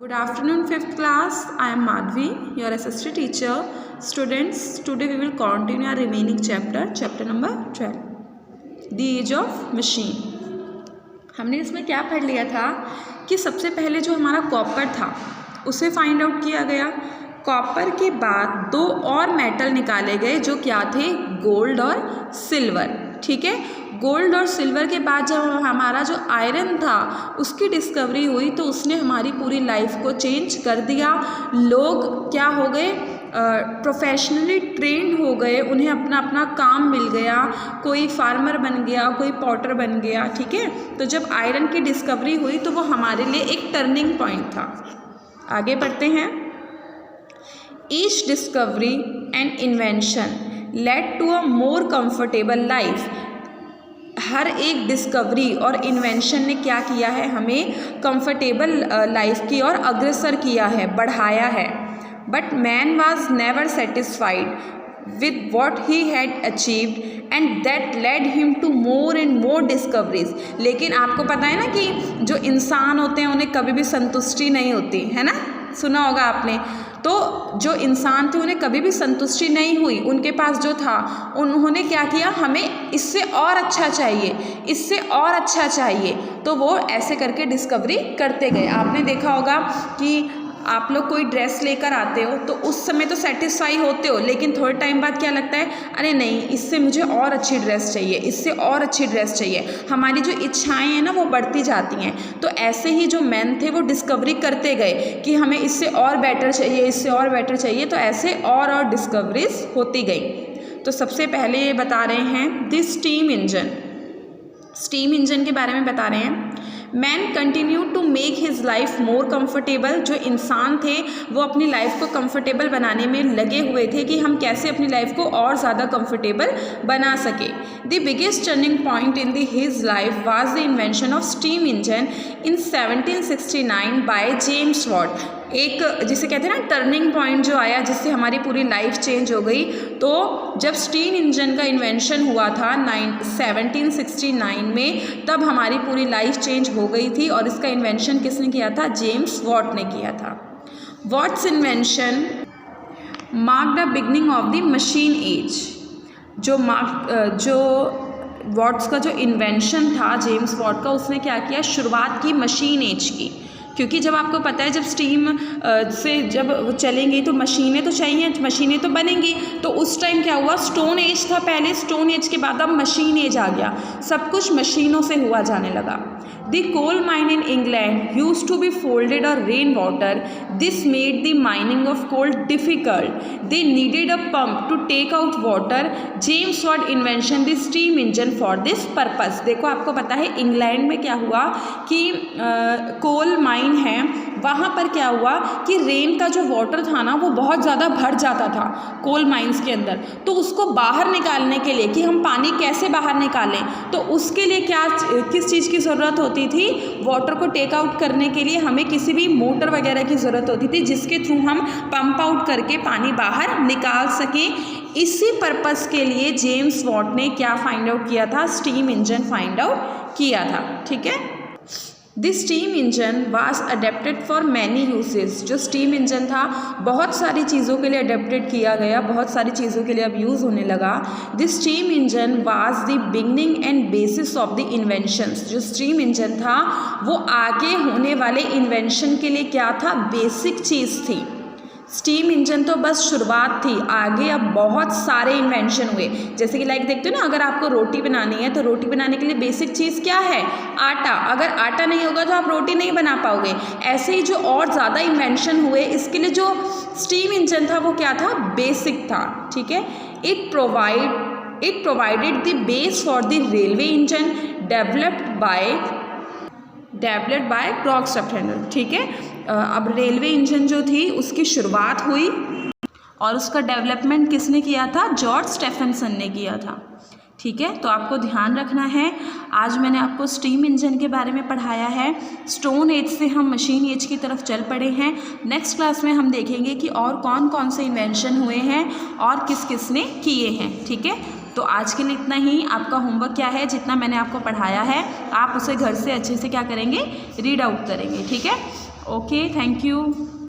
Good afternoon, 5th class. I am Madhvi, your SST teacher. Students, today we will continue our remaining chapter number 12, The Age of Machine. हमने इसमें क्या पढ़ लिया था कि सबसे पहले जो हमारा कॉपर था उसे फाइंड आउट किया गया। कॉपर के बाद दो और मेटल निकाले गए जो क्या थे, गोल्ड और सिल्वर। ठीक है, गोल्ड और सिल्वर के बाद जब हमारा जो आयरन था उसकी डिस्कवरी हुई तो उसने हमारी पूरी लाइफ को चेंज कर दिया। लोग क्या हो गए, प्रोफेशनली ट्रेंड हो गए, उन्हें अपना अपना काम मिल गया, कोई फार्मर बन गया, कोई पॉटर बन गया। ठीक है, तो जब आयरन की डिस्कवरी हुई तो वो हमारे लिए एक टर्निंग पॉइंट था। आगे बढ़ते हैं। Each discovery and invention led to a more comfortable life. हर एक डिस्कवरी और इन्वेंशन ने क्या किया है, हमें कंफर्टेबल लाइफ की ओर अग्रसर किया है, बढ़ाया है। But man was never satisfied with what he had achieved and that led him to more and more discoveries. लेकिन आपको पता है ना कि जो इंसान होते हैं उन्हें कभी भी संतुष्टि नहीं होती है ना, सुना होगा आपने। तो जो इंसान थे उन्हें कभी भी संतुष्टि नहीं हुई, उनके पास जो था उन्होंने क्या किया, हमें इससे और अच्छा चाहिए, इससे और अच्छा चाहिए, तो वो ऐसे करके डिस्कवरी करते गए। आपने देखा होगा कि आप लोग कोई ड्रेस लेकर आते हो तो उस समय तो सेटिस्फाई होते हो, लेकिन थोड़े टाइम बाद क्या लगता है, अरे नहीं इससे मुझे और अच्छी ड्रेस चाहिए, इससे और अच्छी ड्रेस चाहिए। हमारी जो इच्छाएं हैं ना वो बढ़ती जाती हैं। तो ऐसे ही जो मैन थे वो डिस्कवरी करते गए कि हमें इससे और बेटर चाहिए, इससे और बेटर चाहिए, तो ऐसे और डिस्कवरीज होती गई। तो सबसे पहले ये बता रहे हैं the steam engine. Steam engine के बारे में बता रहे हैं। Man continue to make his life more comfortable. जो इंसान थे वो अपनी लाइफ को कंफर्टेबल बनाने में लगे हुए थे कि हम कैसे अपनी लाइफ को और ज़्यादा कंफर्टेबल बना सके। The biggest turning point in the his life was the invention of steam engine in 1769 by James Watt. एक जिसे कहते हैं ना टर्निंग पॉइंट जो आया जिससे हमारी पूरी लाइफ चेंज हो गई। तो जब स्टीम इंजन का इन्वेंशन हुआ था 1769 में, तब हमारी पूरी लाइफ चेंज हो गई थी। और इसका इन्वेंशन किसने किया था, जेम्स वॉट ने किया था। Watt's invention mark the beginning of the machine age. जो वॉट्स का जो इन्वेंशन था जेम्स वॉट का, उसने क्या किया, शुरुआत की मशीन एज की। क्योंकि जब आपको पता है जब स्टीम से जब चलेंगी तो मशीनें तो चाहिए, मशीनें तो बनेंगी। तो उस टाइम क्या हुआ, स्टोन एज था पहले, स्टोन एज के बाद अब मशीन एज आ गया, सब कुछ मशीनों से हुआ जाने लगा। The coal mine in England used to be folded or rain water. This made the mining of coal difficult. They needed a pump to take out water. James Watt invention the steam engine for this purpose. देखो आपको पता है England में क्या हुआ कि coal mine है, वहाँ पर क्या हुआ कि रेन का जो वाटर था ना वो बहुत ज़्यादा भर जाता था कोल माइंस के अंदर। तो उसको बाहर निकालने के लिए कि हम पानी कैसे बाहर निकालें, तो उसके लिए किस चीज़ की ज़रूरत होती थी, वाटर को टेक आउट करने के लिए हमें किसी भी मोटर वगैरह की ज़रूरत होती थी जिसके थ्रू हम पंप आउट करके पानी बाहर निकाल सकें। इसी पर्पस के लिए जेम्स वॉट ने क्या फाइंड आउट किया था, स्टीम इंजन फाइंड आउट किया था। ठीक है, this steam engine was adapted for many uses. जो स्टीम इंजन था बहुत सारी चीज़ों के लिए अडेप्टेड किया गया, बहुत सारी चीज़ों के लिए अब यूज़ होने लगा। This steam engine was the beginning and bases of the inventions. जो स्टीम इंजन था वो आगे होने वाले इन्वेंशन के लिए क्या था, बेसिक चीज़ थी। स्टीम इंजन तो बस शुरुआत थी, आगे अब बहुत सारे इन्वेंशन हुए। जैसे कि लाइक देखते हो ना, अगर आपको रोटी बनानी है तो रोटी बनाने के लिए बेसिक चीज़ क्या है, आटा। अगर आटा नहीं होगा तो आप रोटी नहीं बना पाओगे। ऐसे ही जो और ज़्यादा इन्वेंशन हुए इसके लिए जो स्टीम इंजन था वो क्या था, बेसिक था। ठीक है, it provided the base for the railway engine developed by क्रॉक स्टफहेंडल। ठीक है, अब रेलवे इंजन जो थी उसकी शुरुआत हुई और उसका डेवलपमेंट किसने किया था, जॉर्ज स्टेफनसन ने किया था। ठीक है, तो आपको ध्यान रखना है, आज मैंने आपको स्टीम इंजन के बारे में पढ़ाया है। स्टोन एज से हम मशीन एज की तरफ चल पड़े हैं। नेक्स्ट क्लास में हम देखेंगे कि और कौन कौन से इन्वेंशन हुए हैं और किस किस ने किए हैं। ठीक है, तो आज के लिए इतना ही। आपका होमवर्क क्या है, जितना मैंने आपको पढ़ाया है आप उसे घर से अच्छे से क्या करेंगे, रीड आउट करेंगे। ठीक है, Okay, thank you.